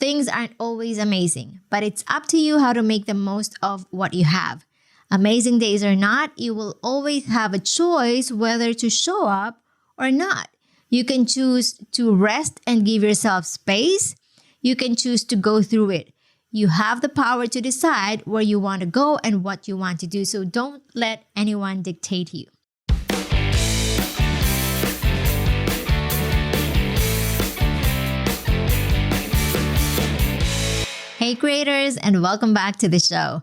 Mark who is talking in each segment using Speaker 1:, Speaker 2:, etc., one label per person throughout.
Speaker 1: things aren't always amazing, but it's up to you how to make the most of what you have. Amazing days or not, you will always have a choice whether to show up or not. You can choose to rest and give yourself space. You can choose to go through it. You have the power to decide where you want to go and what you want to do. So don't let anyone dictate you. Hey creators, and welcome back to the show.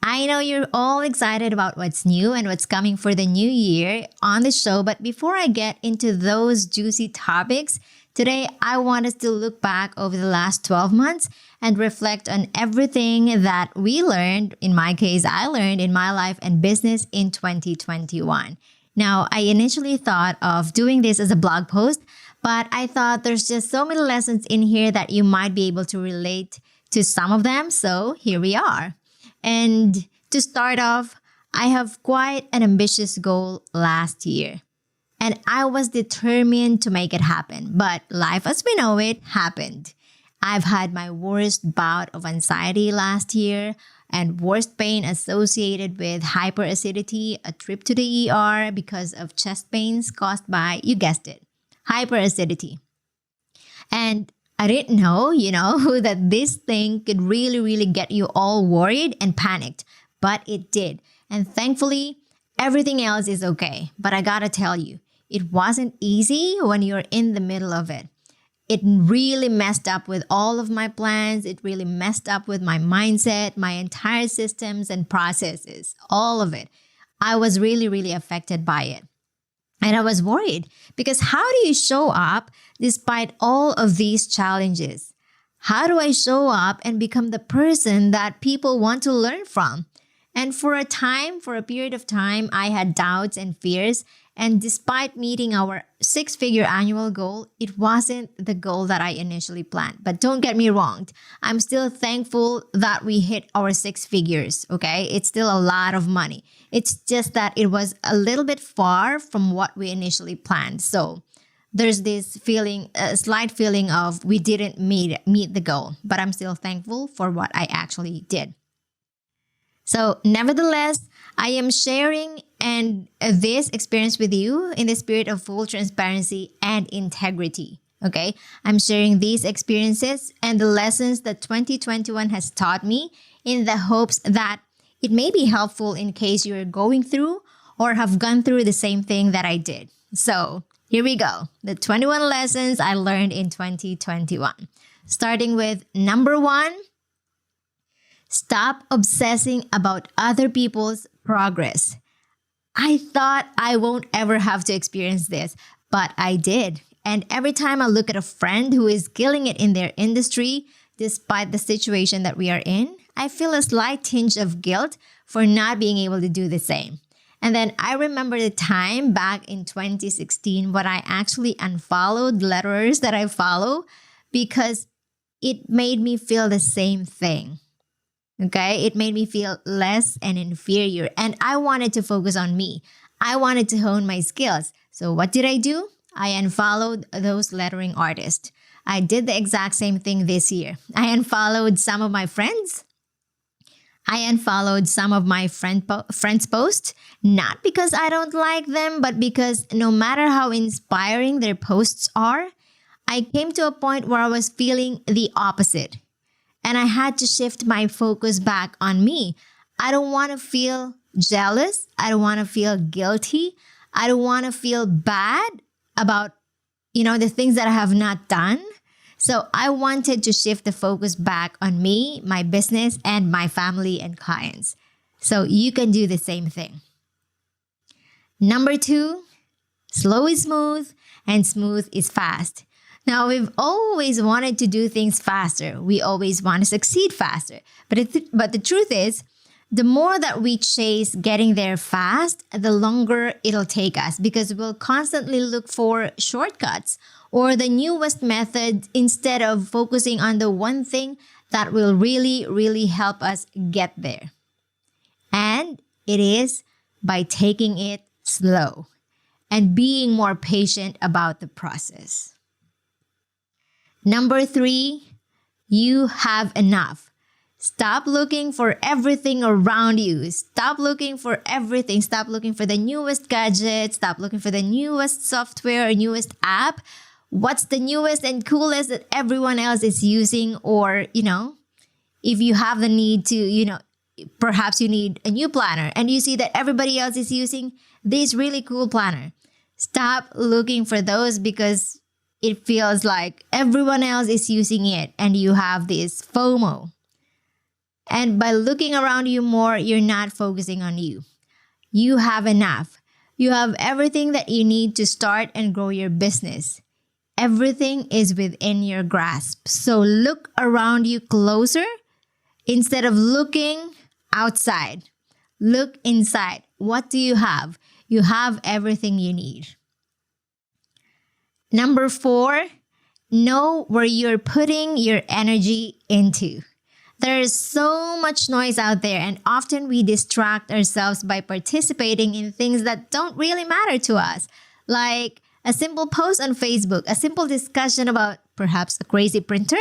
Speaker 1: I know you're all excited about what's new and what's coming for the new year on the show, but before I get into those juicy topics, today I want us to look back over the last 12 months and reflect on everything that we learned, in my case, I learned in my life and business in 2021. Now, I initially thought of doing this as a blog post, but I thought there's just so many lessons in here that you might be able to relate to some of them, so here we are. And to start off, I have quite an ambitious goal last year. And I was determined to make it happen. But life as we know it happened. I've had my worst bout of anxiety last year and worst pain associated with hyperacidity, a trip to the ER because of chest pains caused by, you guessed it, hyperacidity. And I didn't know, that this thing could really get you all worried and panicked, but it did. And thankfully, everything else is okay. But I gotta tell you, it wasn't easy when you're in the middle of it. It really messed up with all of my plans. It really messed up with my mindset, my entire systems and processes, all of it. I was really affected by it. And I was worried because how do you show up despite all of these challenges? How do I show up and become the person that people want to learn from? And for a period of time, I had doubts and fears. And despite meeting our 6-figure annual goal, it wasn't the goal that I initially planned. But don't get me wrong. I'm still thankful that we hit our 6 figures, okay? It's still a lot of money. It's just that it was a little bit far from what we initially planned. So there's this feeling, a slight feeling of we didn't meet the goal. But I'm still thankful for what I actually did. So nevertheless, I am sharing this experience with you in the spirit of full transparency and integrity. Okay, I'm sharing these experiences and the lessons that 2021 has taught me in the hopes that it may be helpful in case you're going through or have gone through the same thing that I did. So here we go. The 21 lessons I learned in 2021. Starting with number 1. Stop obsessing about other people's progress. I thought I won't ever have to experience this, but I did. And every time I look at a friend who is killing it in their industry, despite the situation that we are in, I feel a slight tinge of guilt for not being able to do the same. And then I remember the time back in 2016 when I actually unfollowed letterers that I follow because it made me feel the same thing. Okay, it made me feel less and inferior, and I wanted to focus on me. I wanted to hone my skills. So what did I do? I unfollowed those lettering artists. I did the exact same thing this year. I unfollowed some of my friends. I unfollowed some of my friends' posts, not because I don't like them, but because no matter how inspiring their posts are, I came to a point where I was feeling the opposite. And I had to shift my focus back on me. I don't want to feel jealous. I don't want to feel guilty. I don't want to feel bad about, the things that I have not done. So I wanted to shift the focus back on me, my business, and my family and clients. So you can do the same thing. Number 2, slow is smooth and smooth is fast. Now, we've always wanted to do things faster. We always want to succeed faster. But the truth is, the more that we chase getting there fast, the longer it'll take us because we'll constantly look for shortcuts or the newest method instead of focusing on the one thing that will really help us get there. And it is by taking it slow and being more patient about the process. Number 3, You have enough. Stop looking for everything around you. Stop looking for everything. Stop looking for the newest gadget. Stop looking for the newest software or newest app. What's the newest and coolest that everyone else is using? Or, if you have the need to, perhaps you need a new planner and you see that everybody else is using this really cool planner. Stop looking for those because it feels like everyone else is using it and you have this FOMO. And by looking around you more, you're not focusing on you. You have enough. You have everything that you need to start and grow your business. Everything is within your grasp. So look around you closer instead of looking outside. Look inside. What do you have? You have everything you need. Number 4, know where you're putting your energy into. There is so much noise out there, and often we distract ourselves by participating in things that don't really matter to us, like a simple post on Facebook, a simple discussion about perhaps a crazy printer.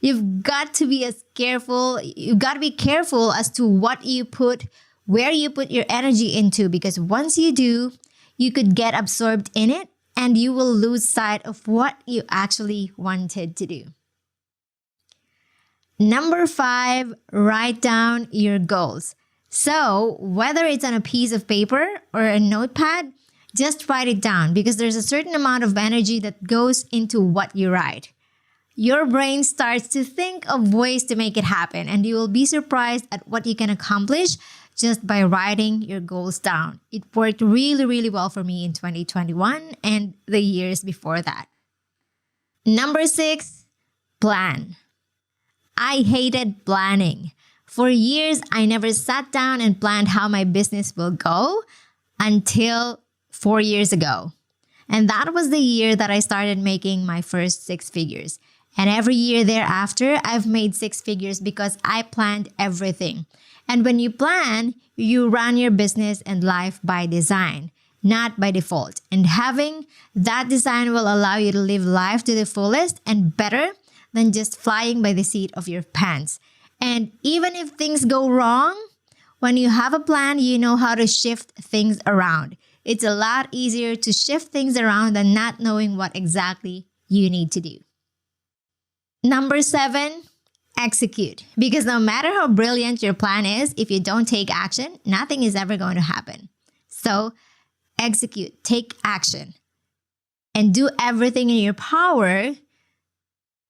Speaker 1: You've got to be careful as to where you put your energy into, because once you do, you could get absorbed in it and you will lose sight of what you actually wanted to do. Number 5, write down your goals. So whether it's on a piece of paper or a notepad, just write it down because there's a certain amount of energy that goes into what you write. Your brain starts to think of ways to make it happen, and you will be surprised at what you can accomplish just by writing your goals down. It worked really, really well for me in 2021 and the years before that. Number 6, plan. I hated planning. For years, I never sat down and planned how my business will go until 4 years ago. And that was the year that I started making my first 6 figures. And every year thereafter, I've made 6 figures because I planned everything. And when you plan, you run your business and life by design, not by default. And having that design will allow you to live life to the fullest and better than just flying by the seat of your pants. And even if things go wrong, when you have a plan, you know how to shift things around. It's a lot easier to shift things around than not knowing what exactly you need to do. Number 7, execute. Because no matter how brilliant your plan is, if you don't take action, nothing is ever going to happen. So execute, take action, and do everything in your power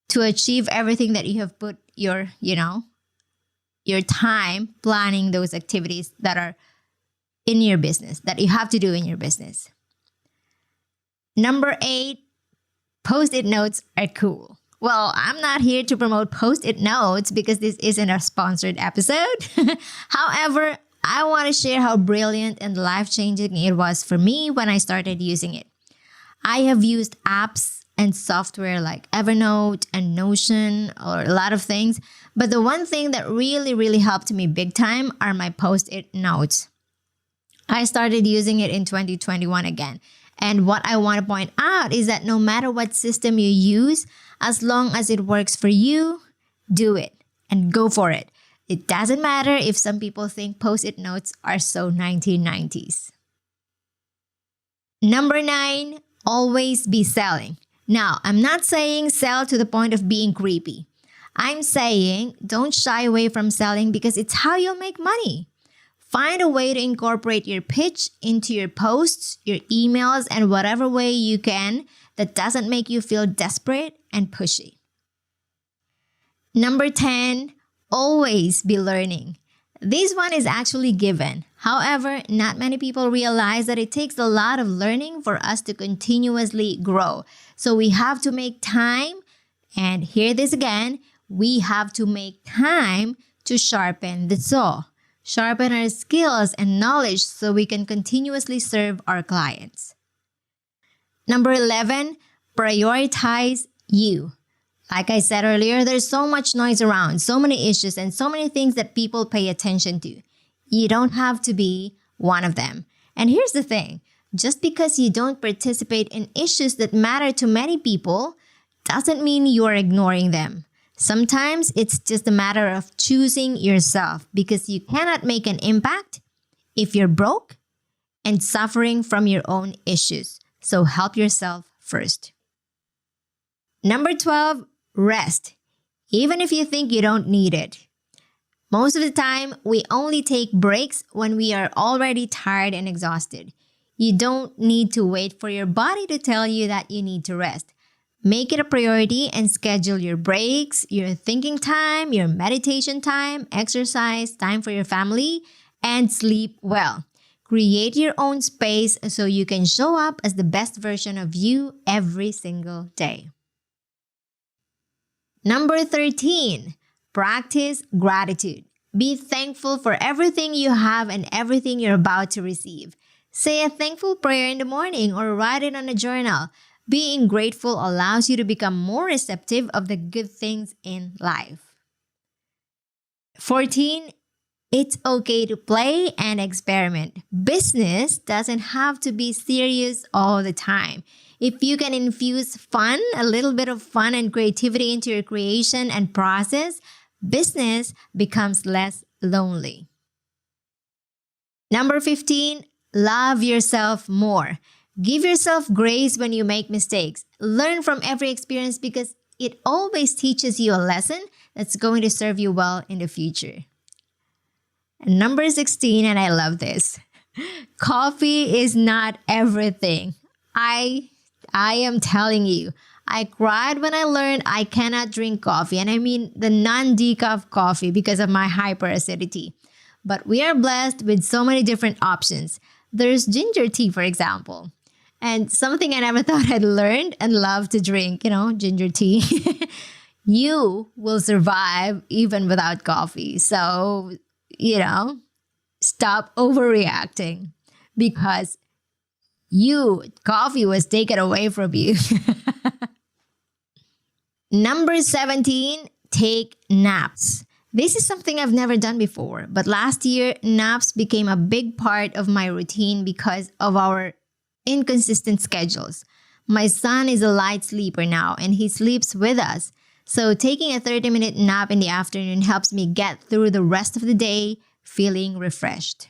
Speaker 1: to achieve everything that you have put your time planning those activities that are in your business, that you have to do in your business. Number 8, Post-it notes are cool. Well, I'm not here to promote Post-it notes because this isn't a sponsored episode. However, I want to share how brilliant and life-changing it was for me when I started using it. I have used apps and software like Evernote and Notion or a lot of things, but the one thing that really, really helped me big time are my Post-it notes. I started using it in 2021 again. And what I want to point out is that no matter what system you use, as long as it works for you, do it and go for it. It doesn't matter if some people think Post-it notes are so 1990s. Number 9, always be selling. Now, I'm not saying sell to the point of being creepy. I'm saying don't shy away from selling because it's how you'll make money. Find a way to incorporate your pitch into your posts, your emails, and whatever way you can that doesn't make you feel desperate and pushy. Number 10, always be learning. This one is actually given. However, not many people realize that it takes a lot of learning for us to continuously grow. So we have to make time, and hear this again, we have to make time to sharpen the saw. Sharpen our skills and knowledge so we can continuously serve our clients. Number 11, prioritize you. Like I said earlier, there's so much noise around, so many issues, and so many things that people pay attention to. You don't have to be one of them. And here's the thing, just because you don't participate in issues that matter to many people doesn't mean you're ignoring them. Sometimes it's just a matter of choosing yourself because you cannot make an impact if you're broke and suffering from your own issues. So help yourself first. Number 12, rest, even if you think you don't need it. Most of the time, we only take breaks when we are already tired and exhausted. You don't need to wait for your body to tell you that you need to rest. Make it a priority and schedule your breaks, your thinking time, your meditation time, exercise, time for your family, and sleep well. Create your own space so you can show up as the best version of you every single day. Number 13, practice gratitude. Be thankful for everything you have and everything you're about to receive. Say a thankful prayer in the morning or write it on a journal. Being grateful allows you to become more receptive of the good things in life. 14, it's okay to play and experiment. Business doesn't have to be serious all the time. If you can infuse fun, a little bit of fun and creativity into your creation and process, business becomes less lonely. Number 15, love yourself more. Give yourself grace when you make mistakes. Learn from every experience because it always teaches you a lesson that's going to serve you well in the future. And number 16, and I love this. Coffee is not everything. I am telling you, I cried when I learned I cannot drink coffee. And I mean the non-decaf coffee because of my hyperacidity. But we are blessed with so many different options. There's ginger tea, for example. And something I never thought I'd learned and love to drink, ginger tea. You will survive even without coffee. So, stop overreacting because coffee was taken away from you. Number 17, take naps. This is something I've never done before, but last year, naps became a big part of my routine because of our inconsistent schedules. My son is a light sleeper now, and he sleeps with us. So taking a 30-minute nap in the afternoon helps me get through the rest of the day feeling refreshed.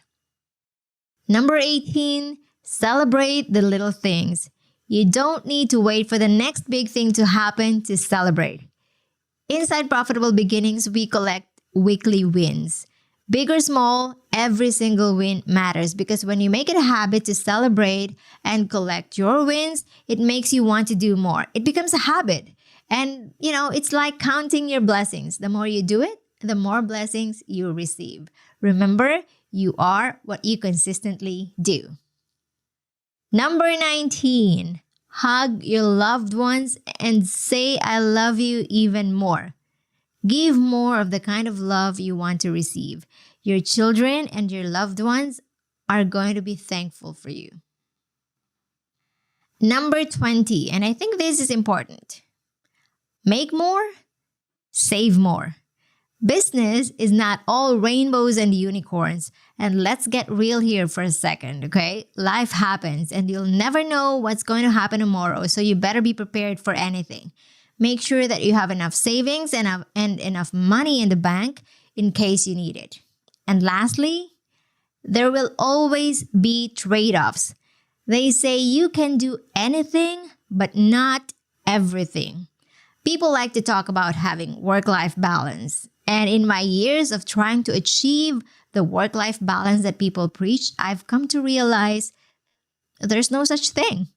Speaker 1: Number 18, celebrate the little things. You don't need to wait for the next big thing to happen to celebrate. Inside Profitable Beginnings, we collect weekly wins. Big or small, every single win matters because when you make it a habit to celebrate and collect your wins, it makes you want to do more. It becomes a habit. And, it's like counting your blessings. The more you do it, the more blessings you receive. Remember, you are what you consistently do. Number 19, hug your loved ones and say, I love you even more. Give more of the kind of love you want to receive. Your children and your loved ones are going to be thankful for you. Number 20, and I think this is important. Make more, save more. Business is not all rainbows and unicorns. And let's get real here for a second, okay? Life happens and you'll never know what's going to happen tomorrow, so you better be prepared for anything. Make sure that you have enough savings and enough money in the bank in case you need it. And lastly, there will always be trade-offs. They say you can do anything, but not everything. People like to talk about having work-life balance. And in my years of trying to achieve the work-life balance that people preach, I've come to realize there's no such thing.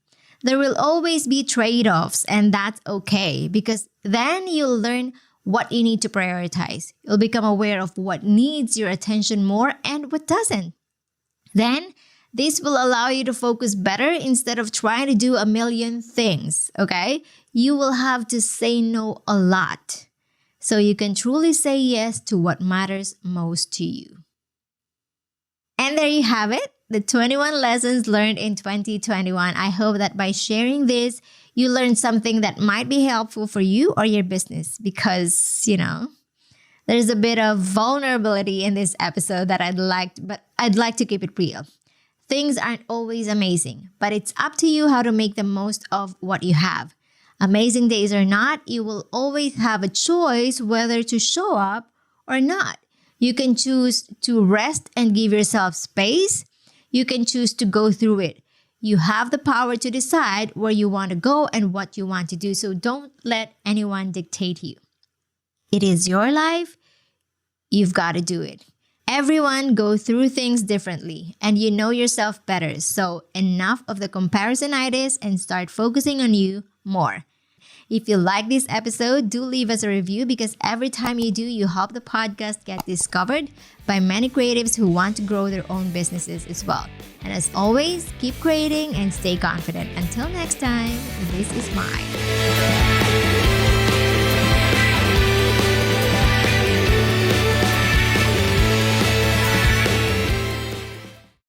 Speaker 1: There will always be trade-offs, and that's okay because then you'll learn what you need to prioritize. You'll become aware of what needs your attention more and what doesn't. Then, this will allow you to focus better instead of trying to do a million things, okay? You will have to say no a lot so you can truly say yes to what matters most to you. And there you have it, the 21 lessons learned in 2021. I hope that by sharing this, you learned something that might be helpful for you or your business because, there's a bit of vulnerability in this episode that I'd like to keep it real. Things aren't always amazing, but it's up to you how to make the most of what you have. Amazing days or not, you will always have a choice whether to show up or not. You can choose to rest and give yourself space. You can choose to go through it. You have the power to decide where you want to go and what you want to do. So don't let anyone dictate you. It is your life. You've got to do it. Everyone go through things differently and you know yourself better. So enough of the comparisonitis and start focusing on you more. If you like this episode, do leave us a review because every time you do, you help the podcast get discovered by many creatives who want to grow their own businesses as well. And as always, keep creating and stay confident. Until next time, this is Mai.